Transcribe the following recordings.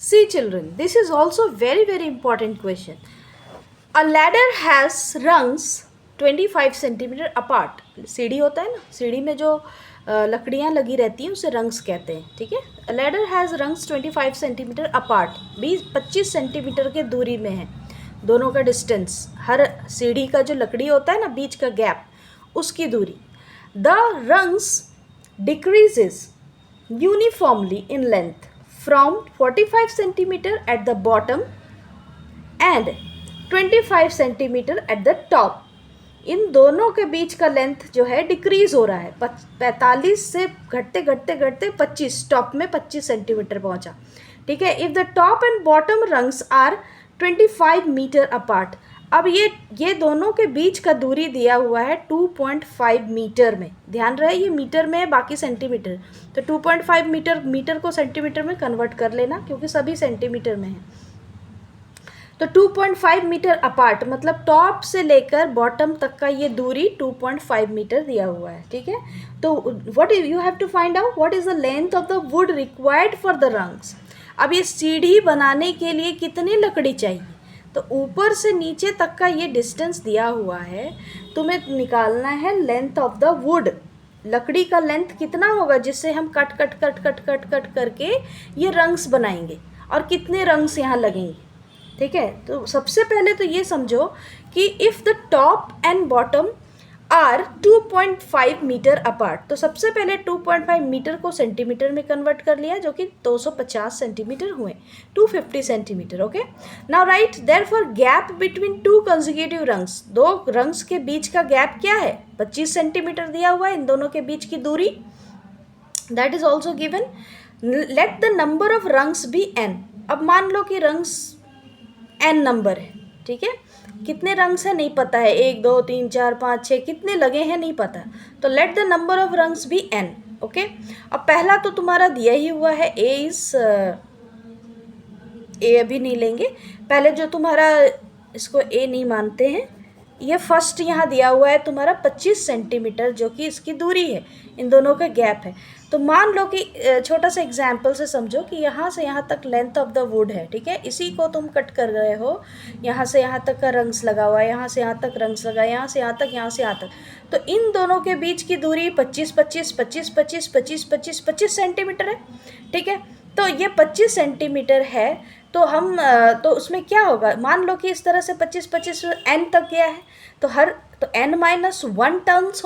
See children, this is also very very important question. A ladder has rungs 25 centimetre apart. सीढ़ी होता है ना, सीढ़ी में जो लकड़ियाँ लगी रहती हैं उसे रंग्स कहते हैं. ठीक है. अ ladder has rungs 25 centimetre apart. 25 centimetre के दूरी में है दोनों का डिस्टेंस. हर सीढ़ी का जो लकड़ी होता है ना, बीच का गैप, उसकी दूरी. The rungs decreases uniformly in length from 45 centimetre at the bottom and 25 centimetre at the top. इन दोनों के बीच का लेंथ जो है डिक्रीज हो रहा है. 45 से घटते घटते घटते 25, टॉप में 25 सेंटीमीटर पहुंचा. ठीक है. If the top and bottom rungs are 25 metre apart. अब ये दोनों के बीच का दूरी दिया हुआ है 2.5 मीटर में. ध्यान रहे ये मीटर में है, बाकी सेंटीमीटर. तो 2.5 मीटर को सेंटीमीटर में कन्वर्ट कर लेना क्योंकि सभी सेंटीमीटर में है. तो 2.5 मीटर अपार्ट मतलब टॉप से लेकर बॉटम तक का ये दूरी 2.5 मीटर दिया हुआ है. ठीक है. तो what you have to find out what is the length of the wood required for the rungs. अब ये सीढ़ी बनाने के लिए कितनी लकड़ी चाहिए. तो ऊपर से नीचे तक का ये डिस्टेंस दिया हुआ है. तुम्हें निकालना है लेंथ ऑफ द वुड. लकड़ी का लेंथ कितना होगा जिससे हम कट करके ये रंग्स बनाएंगे, और कितने रंग्स यहाँ लगेंगे. ठीक है. तो सबसे पहले तो ये समझो कि if the top and bottom are 2.5 metre apart. तो सबसे पहले 2.5 मीटर को सेंटीमीटर में कन्वर्ट कर लिया जो कि 250 सेंटीमीटर हुए. 250 centimetre. Okay. Now right therefore gap between two consecutive rungs. दो रंग्स के बीच का गैप क्या है. 25 सेंटीमीटर दिया हुआ है. इन दोनों के बीच की दूरी that is also given. Let the number of rungs be n. अब मान लो कि रंग्स n नंबर है. ठीक है. कितने रंग्स हैं नहीं पता है. 1 2 3 4 5 6 कितने लगे हैं नहीं पता. तो let the number of rungs be n. Okay. अब पहला तो तुम्हारा दिया ही हुआ है ए अभी नहीं लेंगे. पहले जो तुम्हारा इसको ए नहीं मानते हैं, ये फर्स्ट यहाँ दिया हुआ है तुम्हारा 25 सेंटीमीटर जो कि इसकी दूरी है, इन दोनों का गैप है. तो मान लो कि छोटा सा एग्जाम्पल से समझो कि यहाँ से यहाँ तक लेंथ ऑफ द वुड है. ठीक है. इसी को तुम कट कर रहे हो. यहाँ से यहाँ तक का रंग्स लगा हुआ है, यहाँ से यहाँ तक रंग्स लगा है, यहाँ से यहाँ तक, यहाँ से यहाँ तक. तो इन दोनों के बीच की दूरी 25 सेंटीमीटर है. ठीक है. तो ये 25 सेंटीमीटर है. तो हम तो उसमें क्या होगा. मान लो कि इस तरह से 25 n तक गया है. तो n-1 टर्म्स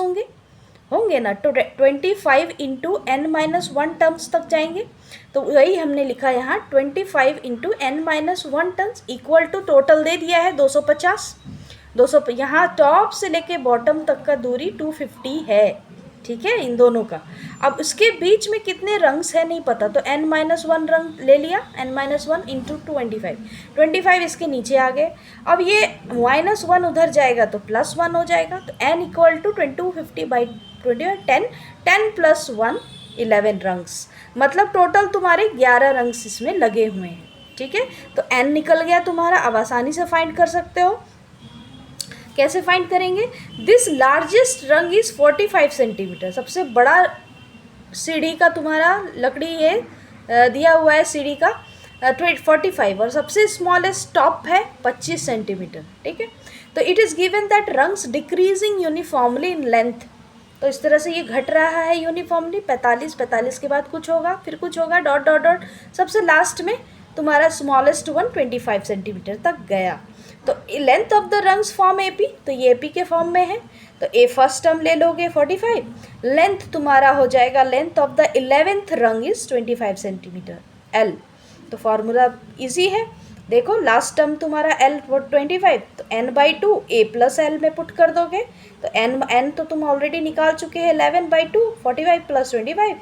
होंगे ना. तो 25 इंटू n-1 टर्म्स तक जाएंगे. तो वही हमने लिखा यहाँ 25 into n-1 terms equal to total दे दिया है 250. यहाँ टॉप से लेके बॉटम तक का दूरी 250 है. ठीक है. इन दोनों का. अब उसके बीच में कितने रंग्स है नहीं पता. तो n-1 रंग ले लिया. n-1 इंटू 25 इसके नीचे आ गए. अब ये -1 उधर जाएगा तो +1 हो जाएगा. तो n equal to 250 by 10 plus 1 11 rungs. मतलब टोटल तुम्हारे 11 रंग्स इसमें लगे हुए हैं. ठीक है. तो n निकल गया तुम्हारा. अब आसानी से फाइंड कर सकते हो. कैसे फाइंड करेंगे. दिस लार्जेस्ट रंग इज़ 45 सेंटीमीटर. सबसे बड़ा सीढ़ी का तुम्हारा लकड़ी ये दिया हुआ है सीढ़ी का 45, और सबसे स्मॉलेस्ट टॉप है 25 सेंटीमीटर. ठीक है. तो it is given that rungs decreasing uniformly in length. तो इस तरह से ये घट रहा है यूनिफॉर्मली. 45 के बाद कुछ होगा, फिर कुछ होगा, डॉट डॉट डॉट. सबसे लास्ट में तुम्हारा स्मॉलेस्ट वन 25 सेंटीमीटर तक गया. तो length of the rungs form AP. तो ये AP के फॉर्म में है. तो ए फर्स्ट टर्म ले लोगे 45. लेंथ तुम्हारा हो जाएगा लेंथ ऑफ द 11th रंग इज 25 सेंटीमीटर L. तो फॉर्मूला इजी है. देखो लास्ट टर्म तुम्हारा L 25. तो n/2 A प्लस L में पुट कर दोगे. तो n तो तुम ऑलरेडी निकाल चुके हैं 11/2 45 plus 25.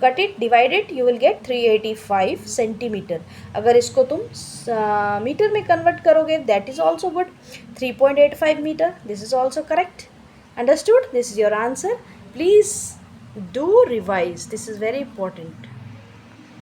Cut it, divide it, you will get 385 centimetre. अगर इसको तुम मीटर में कन्वर्ट करोगे that is also good. 3.85 metre. This is also correct. Understood? This is your answer. Please do revise. This is very important.